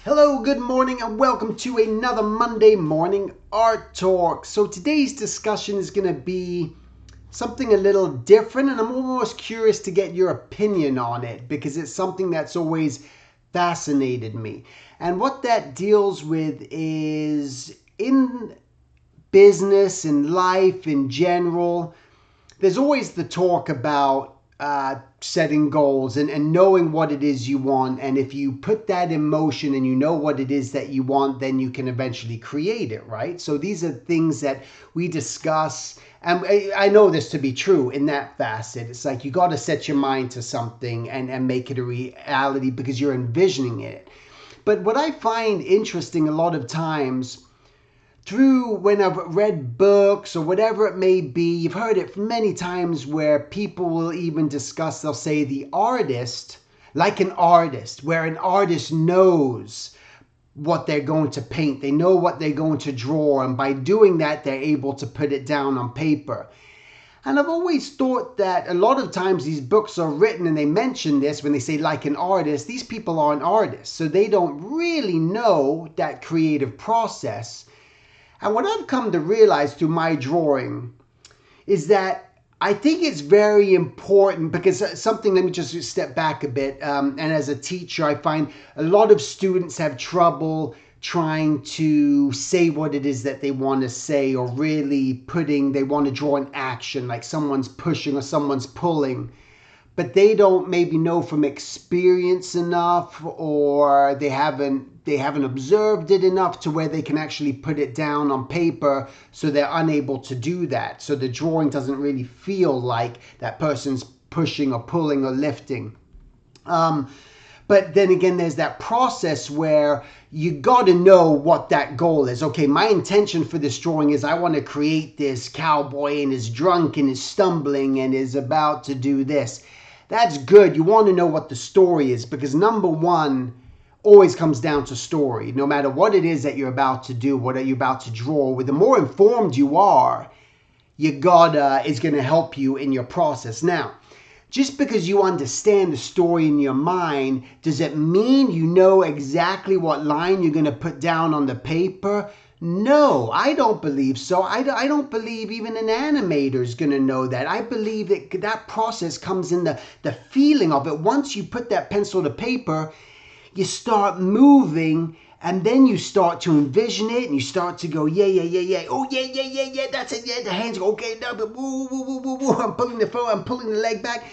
Hello, good morning, and welcome to another Monday morning art talk. So today's discussion is going to be something a little different, and I'm almost curious to get your opinion on it because it's something that's always fascinated me. And what that deals with is in business and life in general, there's always the talk about setting goals and knowing what it is you want. And if you put that in motion and you know what it is that you want, then you can eventually create it, right? So these are things that we discuss. And I know this to be true in that facet. It's like you got to set your mind to something and make it a reality because you're envisioning it. But what I find interesting a lot of times through when I've read books or whatever it may be, you've heard it many times where people will even discuss, they'll say the artist, like an artist, where an artist knows what they're going to paint, they know what they're going to draw, and by doing that, they're able to put it down on paper. And I've always thought that a lot of times these books are written and they mention this when they say like an artist, these people aren't artists, so they don't really know that creative process. And what I've come to realize through my drawing is that I think it's very important because something, let me just step back a bit. And as a teacher, I find a lot of students have trouble trying to say what it is that they want to say or really they want to draw an action like someone's pushing or someone's pulling, but they don't maybe know from experience enough, or they haven't observed it enough to where they can actually put it down on paper, so they're unable to do that. So the drawing doesn't really feel like that person's pushing or pulling or lifting. But then again, there's that process where you got to know what that goal is. Okay, my intention for this drawing is I want to create this cowboy and is drunk and is stumbling and is about to do this. That's good. You want to know what the story is because number one always comes down to story. No matter what it is that you're about to do, what are you about to draw, with the more informed you are, it's going to help you in your process. Now, just because you understand the story in your mind, does it mean you know exactly what line you're going to put down on the paper? No, I don't believe so. I don't believe even an animator is going to know that. I believe that process comes in the feeling of it. Once you put that pencil to paper, you start moving, and then you start to envision it, and you start to go, yeah, yeah, yeah, yeah. Oh, yeah, yeah, yeah, yeah. That's it. Yeah, the hands go, okay, now, woo, woo, woo, woo, woo. I'm pulling the phone. I'm pulling the leg back.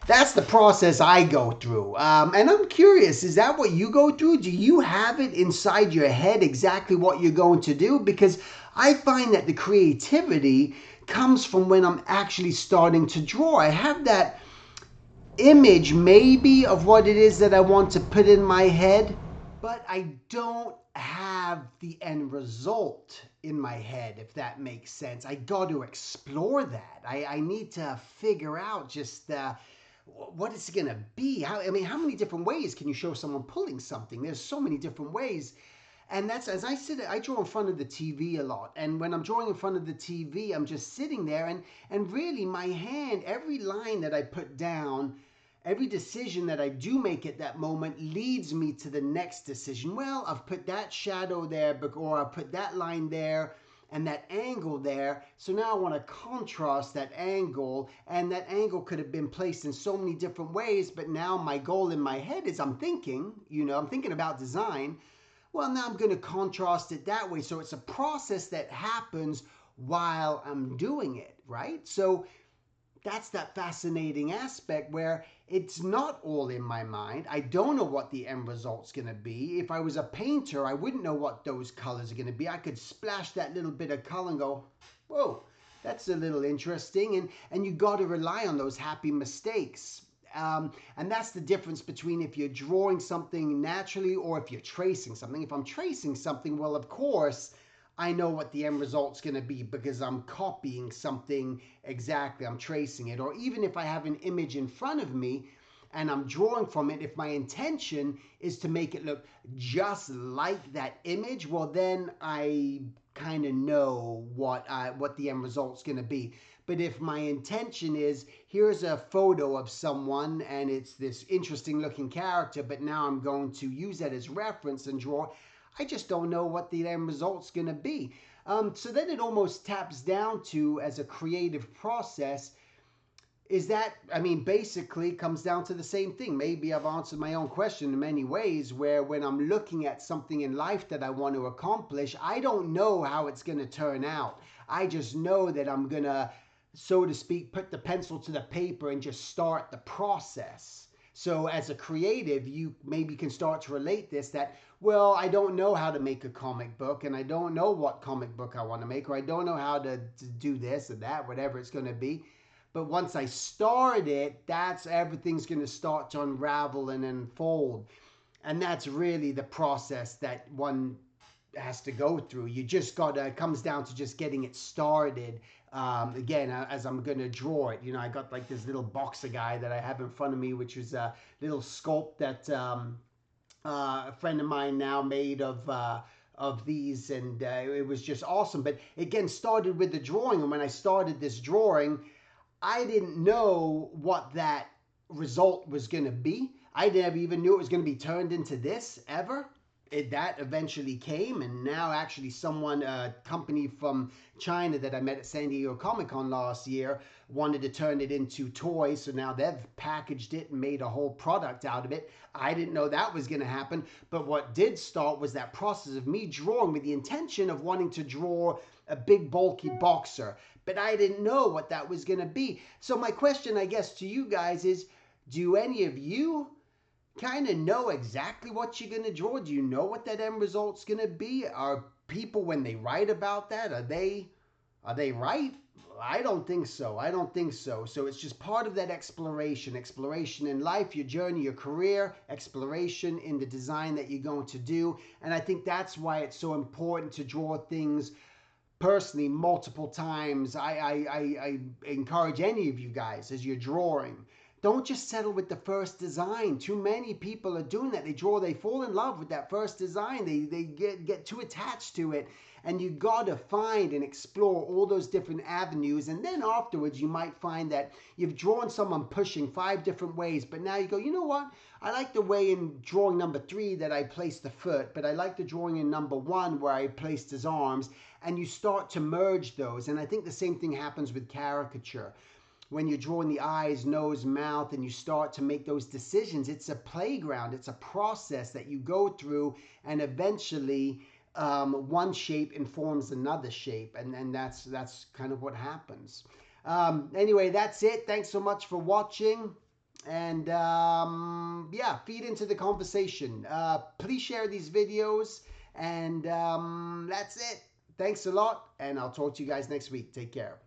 That's the process I go through. And I'm curious, is that what you go through? Do you have it inside your head exactly what you're going to do? Because I find that the creativity comes from when I'm actually starting to draw. I have that image maybe of what it is that I want to put in my head, but I don't have the end result in my head, if that makes sense. I got to explore that. I need to figure out just what it's going to be. How many different ways can you show someone pulling something? There's so many different ways. And that's, as I draw in front of the TV a lot. And when I'm drawing in front of the TV, I'm just sitting there and really my hand, every line that I put down, every decision that I do make at that moment leads me to the next decision. Well, I've put that shadow there, or I've put that line there and that angle there. So now I want to contrast that angle, and that angle could have been placed in so many different ways. But now my goal in my head is I'm thinking about design. Well, now I'm going to contrast it that way. So it's a process that happens while I'm doing it, right? So that's that fascinating aspect where it's not all in my mind. I don't know what the end result's going to be. If I was a painter, I wouldn't know what those colors are going to be. I could splash that little bit of color and go, whoa, that's a little interesting. And you got to rely on those happy mistakes. And that's the difference between if you're drawing something naturally or if you're tracing something. If I'm tracing something, well, of course, I know what the end result's going to be because I'm copying something exactly. I'm tracing it. Or even if I have an image in front of me and I'm drawing from it, if my intention is to make it look just like that image, well, then I kind of know what the end result's going to be. But if my intention is, here's a photo of someone and it's this interesting looking character, but now I'm going to use that as reference and draw, I just don't know what the end result's going to be. So then it almost taps down to, as a creative process, is that, I mean, basically comes down to the same thing. Maybe I've answered my own question in many ways, where when I'm looking at something in life that I want to accomplish, I don't know how it's going to turn out. I just know that I'm going to, so to speak, put the pencil to the paper and just start the process. So as a creative, you maybe can start to relate this that, well, I don't know how to make a comic book, and I don't know what comic book I want to make, or I don't know how to do this or that, whatever it's going to be. But once I start it, that's everything's going to start to unravel and unfold. And that's really the process that one has to go through. You just got to, it comes down to just getting it started. Again, as I'm going to draw it, I got like this little boxer guy that I have in front of me, which is a little sculpt that a friend of mine now made of these, and it was just awesome. But again, started with the drawing. And when I started this drawing, I didn't know what that result was going to be. I never even knew it was going to be turned into this ever. That eventually came, and now actually someone, a company from China that I met at San Diego Comic-Con last year, wanted to turn it into toys. So now they've packaged it and made a whole product out of it. I didn't know that was going to happen. But what did start was that process of me drawing with the intention of wanting to draw a big bulky boxer. But I didn't know what that was going to be. So my question, I guess, to you guys is, do any of you kind of know exactly what you're going to draw? Do you know what that end result's going to be? Are people, when they write about that, are they right? I don't think so. I don't think so. So it's just part of that exploration in life, your journey, your career, exploration in the design that you're going to do. And I think that's why it's so important to draw things personally multiple times. I encourage any of you guys, as you're drawing, don't just settle with the first design. Too many people are doing that. They draw, they fall in love with that first design. They get too attached to it. And you got to find and explore all those different avenues. And then afterwards, you might find that you've drawn someone pushing 5 different ways. But now you go, you know what? I like the way in drawing number 3 that I placed the foot. But I like the drawing in number 1 where I placed his arms. And you start to merge those. And I think the same thing happens with caricature. When you're drawing the eyes, nose, mouth, and you start to make those decisions, it's a playground. It's a process that you go through, and eventually one shape informs another shape, and that's kind of what happens. Anyway, that's it. Thanks so much for watching, and yeah, feed into the conversation. Please share these videos, and that's it. Thanks a lot, and I'll talk to you guys next week. Take care.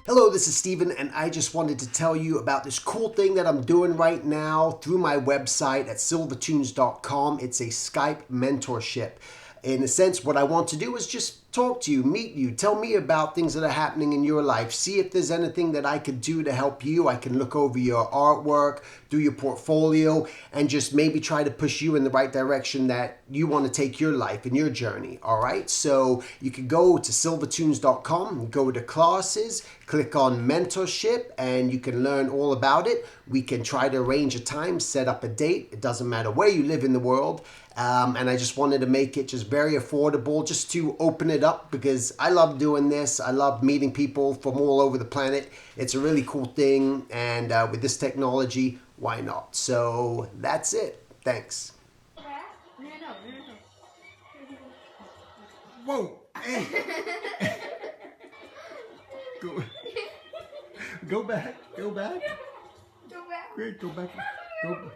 Hello, this is Steven, and I just wanted to tell you about this cool thing that I'm doing right now through my website at silvertunes.com. It's a Skype mentorship. In a sense, what I want to do is just talk to you, meet you, tell me about things that are happening in your life, see if there's anything that I could do to help you. I can look over your artwork, do your portfolio, and just maybe try to push you in the right direction that you want to take your life and your journey. All right, so you can go to silvertunes.com, go to classes, click on mentorship, and you can learn all about it. We can try to arrange a time, set up a date. It doesn't matter where you live in the world. And I just wanted to make it just very affordable, just to open it up, because I love doing this. I love meeting people from all over the planet. It's a really cool thing, and with this technology, why not? So that's it. Thanks. Whoa! Hey. Go back. Go back. Go back. Great. Go back. Go back.